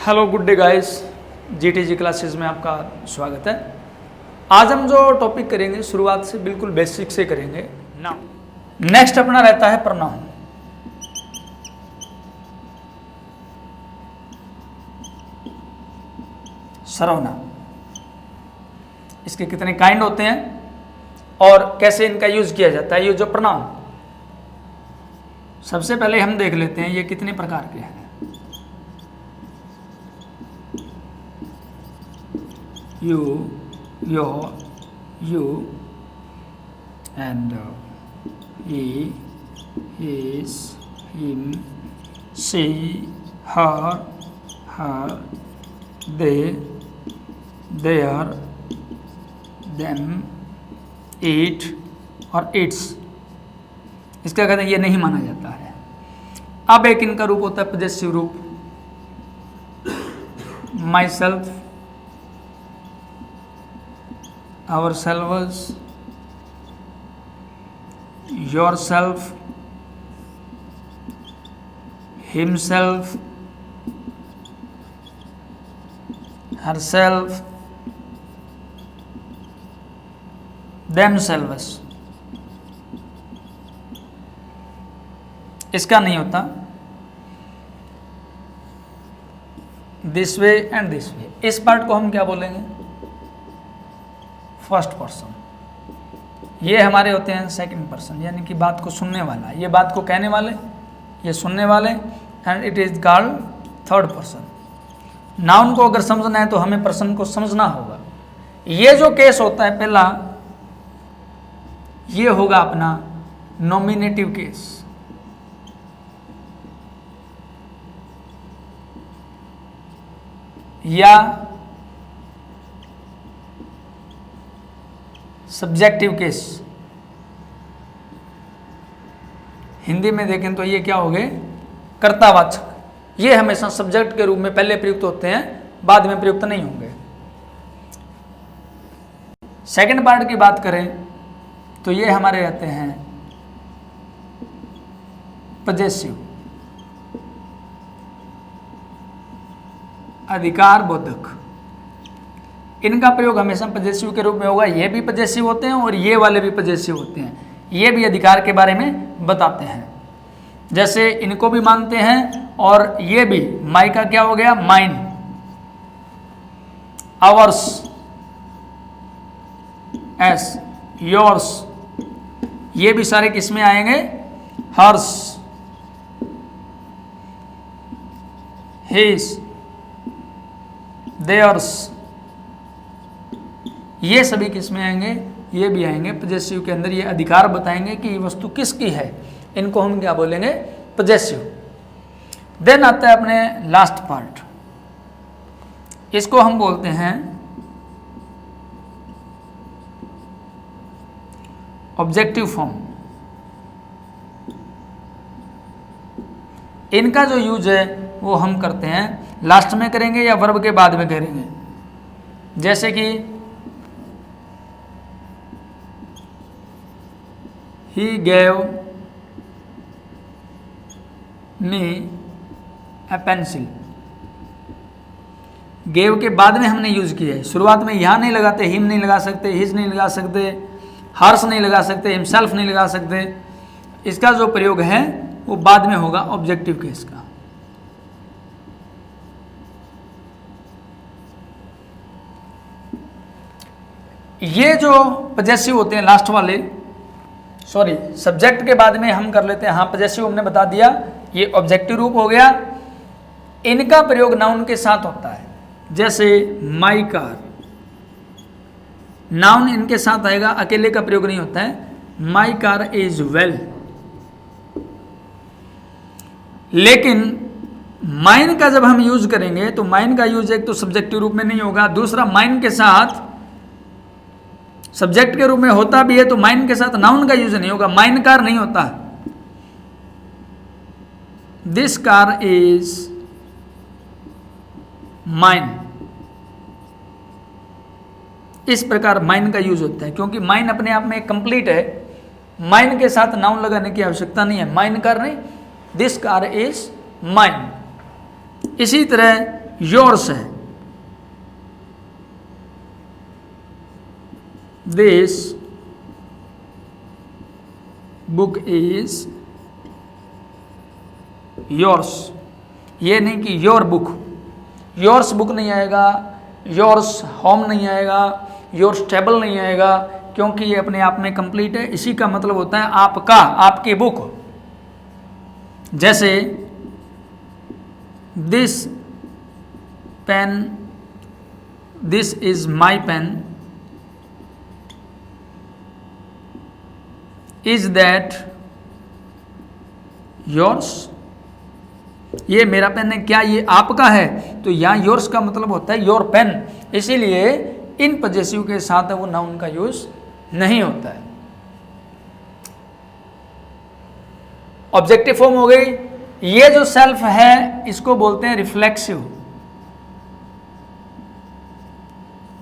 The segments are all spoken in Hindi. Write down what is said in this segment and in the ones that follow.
Hello good day guys, GTG classes में आपका स्वागत है। आज हम जो टॉपिक करेंगे शुरुआत से बिल्कुल बेसिक से करेंगे। नाउन। नेक्स्ट अपना रहता है प्रोनाउन। सर्वनाम। इसके कितने काइंड होते हैं और कैसे इनका यूज किया जाता है। ये जो प्रोनाउन, सबसे पहले हम देख लेते हैं ये कितने प्रकार के हैं। you, your, you, and he, his, him, she, her, they, their, them, it और its। इसका कहते हैं ये नहीं माना जाता है। अब एक इनका रूप होता है पजेसिव रूप। My self, ourselves, yourself, himself, herself, themselves। इसका नहीं होता this way and this way. इस पार्ट को हम क्या बोलेंगे? First person. ये हमारे होते हैं सेकंड पर्सन, यानी कि बात को सुनने वाला। ये बात को कहने वाले, ये सुनने वाले, and it is called third person. Noun को अगर समझना है तो हमें पर्सन को समझना होगा। ये जो केस होता है पहला, ये होगा अपना नॉमिनेटिव केस। या सब्जेक्टिव केस। हिंदी में देखें तो ये क्या हो गए? कर्तावाचक। ये हमेशा सब्जेक्ट के रूप में पहले प्रयुक्त होते हैं, बाद में प्रयुक्त नहीं होंगे। सेकंड पार्ट की बात करें तो ये हमारे रहते हैं पजेसिव, अधिकार बोधक। इनका प्रयोग हमेशा पजेसिव के रूप में होगा। ये भी पजेसिव होते हैं और ये वाले भी पजेसिव होते हैं। ये भी अधिकार के बारे में बताते हैं। जैसे इनको भी मानते हैं और ये भी। माई का क्या हो गया? Mine, ours, as, yours. ये भी सारे किसमें आएंगे? Hers, his, theirs. ये सभी किस में आएंगे? ये भी आएंगे पजेसिव के अंदर। ये अधिकार बताएंगे कि ये वस्तु किसकी है। इनको हम क्या बोलेंगे? पजेसिव। देन आता है अपने लास्ट पार्ट। इसको हम बोलते हैं ऑब्जेक्टिव फॉर्म। इनका जो यूज है वो हम करते हैं लास्ट में करेंगे या वर्ब के बाद में करेंगे। जैसे कि He gave me a pencil। gave के बाद में हमने यूज किया है। शुरुआत में यहाँ नहीं लगाते, हिम नहीं लगा सकते, हिज नहीं लगा सकते, हर्ष नहीं लगा सकते, हिमसेल्फ नहीं लगा सकते। इसका जो प्रयोग है वो बाद में होगा ऑब्जेक्टिव केस का। ये जो पजेसिव होते हैं लास्ट वाले, सॉरी सब्जेक्ट के बाद में हम कर लेते हैं। हाँ, पजेसिव हमने बता दिया, ये ऑब्जेक्टिव रूप हो गया। इनका प्रयोग नाउन के साथ होता है। जैसे माई कार, नाउन इनके साथ आएगा, अकेले का प्रयोग नहीं होता है। My car is well. लेकिन माइन का जब हम यूज करेंगे तो माइन का यूज एक तो सब्जेक्टिव रूप में नहीं होगा, दूसरा माइन के साथ सब्जेक्ट के रूप में होता भी है तो माइन के साथ नाउन का यूज नहीं होगा। माइन कार नहीं होता। This car is mine. इस प्रकार माइन का यूज होता है, क्योंकि माइन अपने आप में कंप्लीट है। माइन के साथ नाउन लगाने की आवश्यकता नहीं है। माइन कार नहीं, दिस कार इज माइन। इसी तरह योर्स है, दिस बुक इज योर्स। ये नहीं कि योर बुक, योर्स बुक नहीं आएगा, योर्स होम नहीं आएगा, योर्स टेबल नहीं आएगा, क्योंकि ये अपने आप में कंप्लीट है। इसी का मतलब होता है आपका, आपकी बुक। जैसे this pen, this is my pen, is that yours, ये मेरा पेन है, क्या ये आपका है? तो यहाँ योर्स का मतलब होता है योर पेन, इसीलिए इन पजेसिव के साथ वो नाउन का यूज नहीं होता है। ऑब्जेक्टिव फॉर्म हो गई। ये जो सेल्फ है इसको बोलते हैं रिफ्लेक्सिव।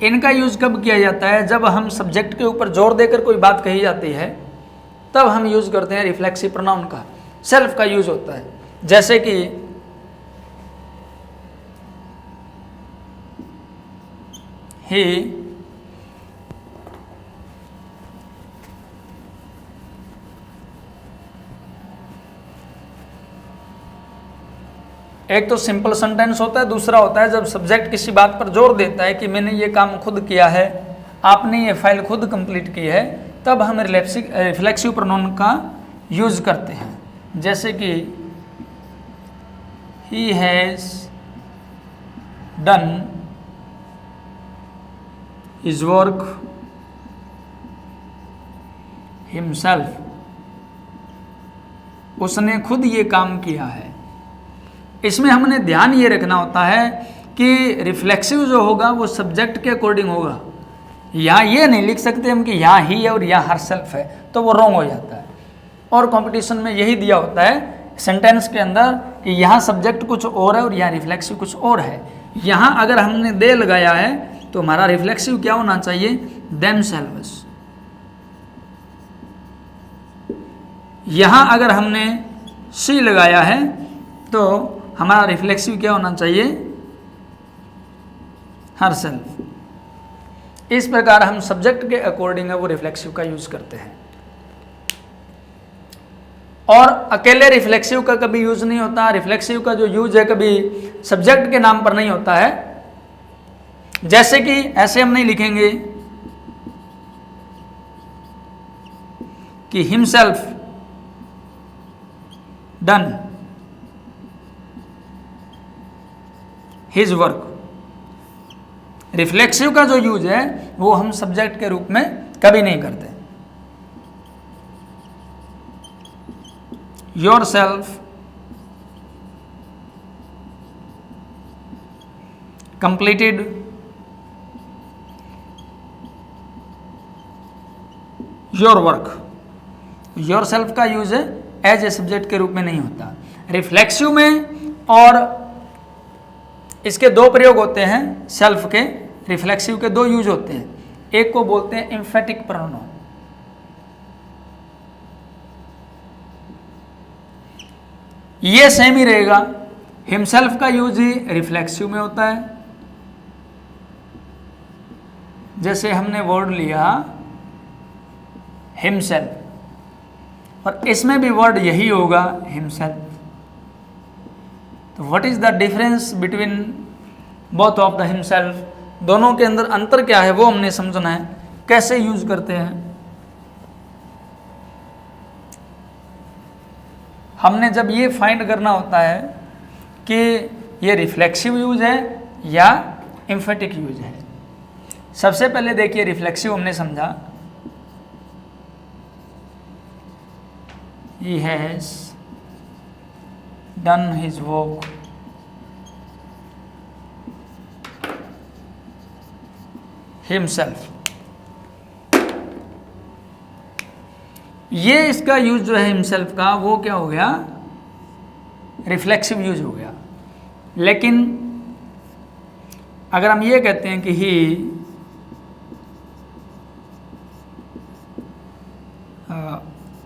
इनका यूज कब किया जाता है? जब हम सब्जेक्ट के ऊपर जोर देकर कोई बात कही जाती है तब हम यूज करते हैं रिफ्लेक्सिव प्रोनाउन का, सेल्फ का यूज होता है। जैसे कि ही एक तो सिंपल सेंटेंस होता है, दूसरा होता है जब सब्जेक्ट किसी बात पर जोर देता है कि मैंने ये काम खुद किया है, आपने ये फाइल खुद कंप्लीट की है, तब हम रिफ्लेक्सिव प्रोनाउन का यूज करते हैं। जैसे कि he has done his work himself, उसने खुद ये काम किया है। इसमें हमने ध्यान ये रखना होता है कि रिफ्लेक्सिव जो होगा वो सब्जेक्ट के अकॉर्डिंग होगा। यहाँ ये नहीं लिख सकते हम कि यहाँ ही है और यहाँ हर सेल्फ है, तो वो रॉन्ग हो जाता है। और कंपटीशन में यही दिया होता है सेंटेंस के अंदर कि यहाँ सब्जेक्ट कुछ और है और यहाँ रिफ्लेक्सिव कुछ और है। यहाँ अगर हमने दे लगाया है तो हमारा रिफ्लेक्सिव क्या होना चाहिए? देमसेल्व्स। यहाँ अगर हमने सी लगाया है तो हमारा रिफ्लेक्सिव क्या होना चाहिए? Her self. इस प्रकार हम सब्जेक्ट के अकॉर्डिंग वो रिफ्लेक्सिव का यूज करते हैं। और अकेले रिफ्लेक्सिव का कभी यूज नहीं होता। रिफ्लेक्सिव का जो यूज है कभी सब्जेक्ट के नाम पर नहीं होता है। जैसे कि ऐसे हम नहीं लिखेंगे कि himself done his work. Reflexive का जो यूज है वो हम सब्जेक्ट के रूप में कभी नहीं करते। Your self completed your work. Your self का यूज एज ए सब्जेक्ट के रूप में नहीं होता। रिफ्लेक्सिव में और इसके दो प्रयोग होते हैं। सेल्फ के, रिफ्लेक्सिव के दो यूज होते हैं। एक को बोलते हैं एम्फेटिक प्रोनाउन। ये सेम ही रहेगा। हिमसेल्फ का यूज ही रिफ्लेक्सिव में होता है। जैसे हमने वर्ड लिया हिमसेल्फ और इसमें भी वर्ड यही होगा हिमसेल्फ। तो what is the difference between both of the himself? दोनों के अंदर अंतर क्या है वो हमने समझना है, कैसे यूज करते हैं। हमने जब ये फाइंड करना होता है कि ये रिफ्लेक्सिव यूज है या एम्फेटिक यूज है। सबसे पहले देखिए रिफ्लेक्सिव हमने समझा, he has done his work himself। ये इसका यूज जो है हिमसेल्फ का वो क्या हो गया? रिफ्लेक्सिव यूज हो गया। लेकिन अगर हम ये कहते हैं कि he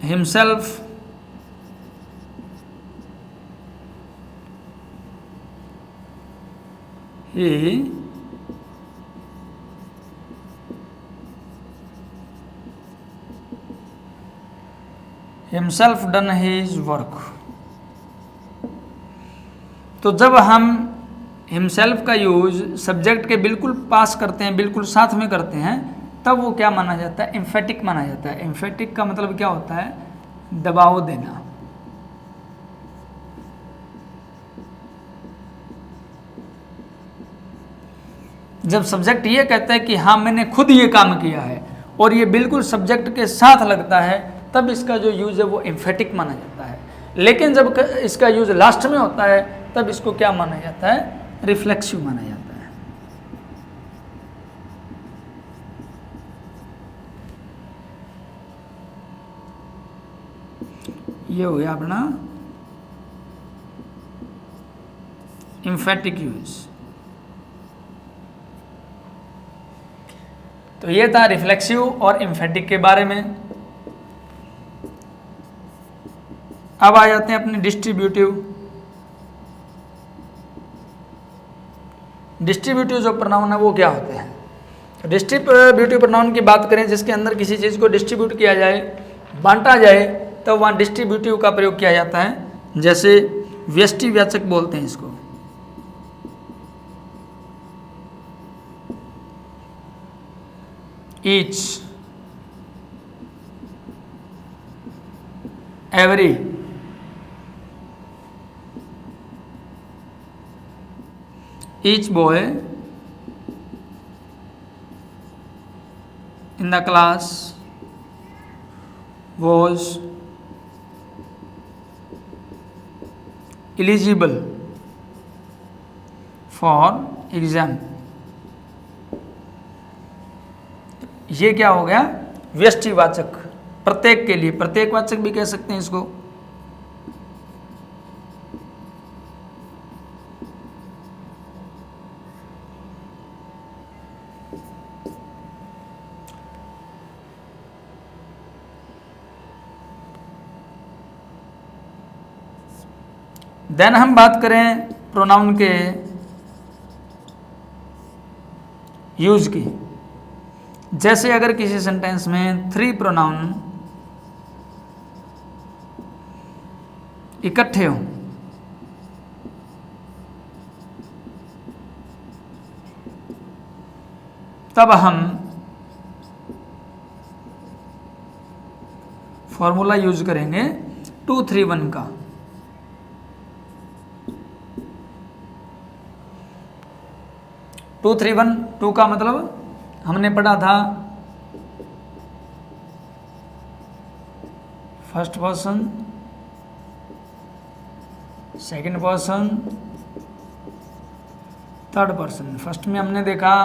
himself he himself done his work। तो जब हम हिमसेल्फ का यूज सब्जेक्ट के बिल्कुल पास करते हैं, बिल्कुल साथ में करते हैं, तब वो क्या माना जाता है? एम्फेटिक माना जाता है। एम्फेटिक का मतलब क्या होता है? दबाव देना। जब सब्जेक्ट ये कहता है कि हाँ मैंने खुद ये काम किया है और ये बिल्कुल सब्जेक्ट के साथ लगता है, तब इसका जो यूज है वो एम्फेटिक माना जाता है। लेकिन जब इसका यूज लास्ट में होता है, तब इसको क्या माना जाता है? रिफ्लेक्सिव माना जाता है। ये हो गया अपना एम्फेटिक यूज। तो ये था रिफ्लेक्सिव और एम्फेटिक के बारे में। अब आ जाते हैं अपने डिस्ट्रीब्यूटिव। डिस्ट्रीब्यूटिव जो प्रोनाउन है वो क्या होते हैं? डिस्ट्रीब्यूटिव प्रोनाउन की बात करें जिसके अंदर किसी चीज़ को डिस्ट्रीब्यूट किया जाए, बांटा जाए, तो वहाँ डिस्ट्रीब्यूटिव का प्रयोग किया जाता है। जैसे व्यष्टिवाचक बोलते हैं इसको। Each, every, each boy in the class was eligible for exam। ये क्या हो गया? व्यष्टिवाचक, प्रत्येक के लिए, प्रत्येकवाचक भी कह सकते हैं इसको। देन हम बात करें प्रोनाउन के यूज की। जैसे अगर किसी सेंटेंस में 3 प्रोनाउन इकट्ठे हों, तब हम फॉर्मूला यूज करेंगे 2-3-1 का। 2-3-1, 2 का मतलब हमने पढ़ा था first person, second person, third person. First में हमने देखा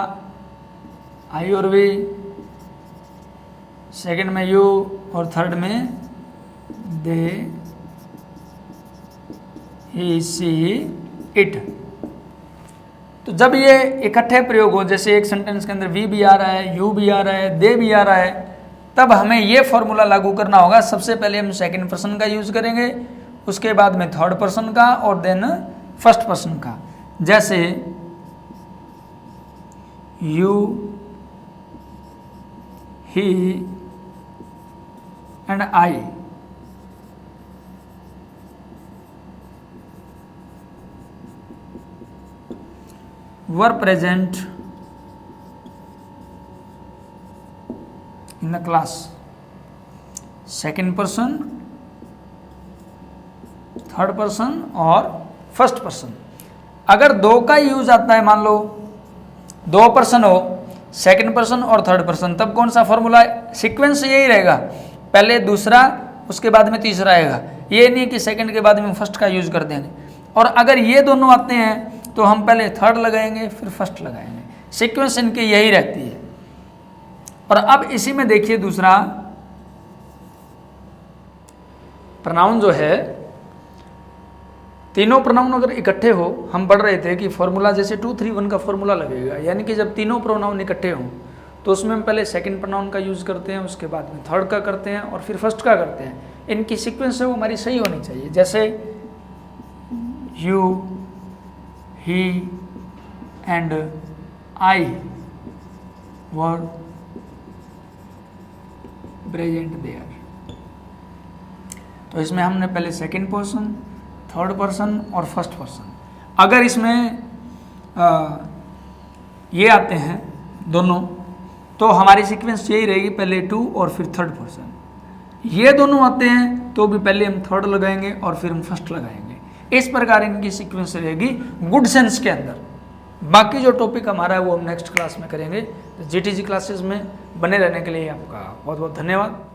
आई और वी, सेकंड में यू और थर्ड में दे, ही, सी, इट। तो जब ये इकट्ठे प्रयोग हो, जैसे एक सेंटेंस के अंदर वी भी आ रहा है, यू भी आ रहा है, दे भी आ रहा है, तब हमें ये फॉर्मूला लागू करना होगा। सबसे पहले हम सेकंड पर्सन का यूज करेंगे, उसके बाद में थर्ड पर्सन का और देन फर्स्ट पर्सन का। जैसे you, he and I. were present in the class। Second person, third person और फर्स्ट पर्सन। अगर 2 का यूज आता है, मान लो 2 पर्सन हो, सेकेंड पर्सन और थर्ड पर्सन, तब कौन सा फॉर्मूला? सीक्वेंस यही रहेगा, पहले दूसरा उसके बाद में तीसरा आएगा। ये नहीं कि सेकंड के बाद में फर्स्ट का यूज कर देंगे। और अगर ये दोनों आते हैं तो हम पहले थर्ड लगाएंगे फिर फर्स्ट लगाएंगे। सीक्वेंस इनकी यही रहती है। और अब इसी में देखिए दूसरा प्रोनाउन जो है, तीनों प्रोनाउन अगर इकट्ठे हो, हम पढ़ रहे थे कि फॉर्मूला जैसे 2-3-1 का फॉर्मूला लगेगा, यानी कि जब तीनों प्रोनाउन इकट्ठे हों तो उसमें हम पहले सेकंड प्रोनाउन का यूज़ करते हैं, उसके बाद में थर्ड का करते हैं और फिर फर्स्ट का करते हैं। इनकी सीक्वेंस है वो हमारी सही होनी चाहिए। जैसे you, he, and I were present there. तो इसमें हमने पहले सेकंड पर्सन, थर्ड पर्सन और फर्स्ट पर्सन। अगर इसमें ये आते हैं दोनों, तो हमारी सीक्वेंस यही रहेगी, पहले टू और फिर थर्ड पर्सन। ये दोनों आते हैं तो भी पहले हम थर्ड लगाएंगे और फिर हम फर्स्ट लगाएंगे। इस प्रकार इनकी सीक्वेंस रहेगी गुड सेंस के अंदर। बाकी जो टॉपिक हमारा है वो हम नेक्स्ट क्लास में करेंगे। तो जीटीजी क्लासेस में बने रहने के लिए आपका बहुत बहुत धन्यवाद।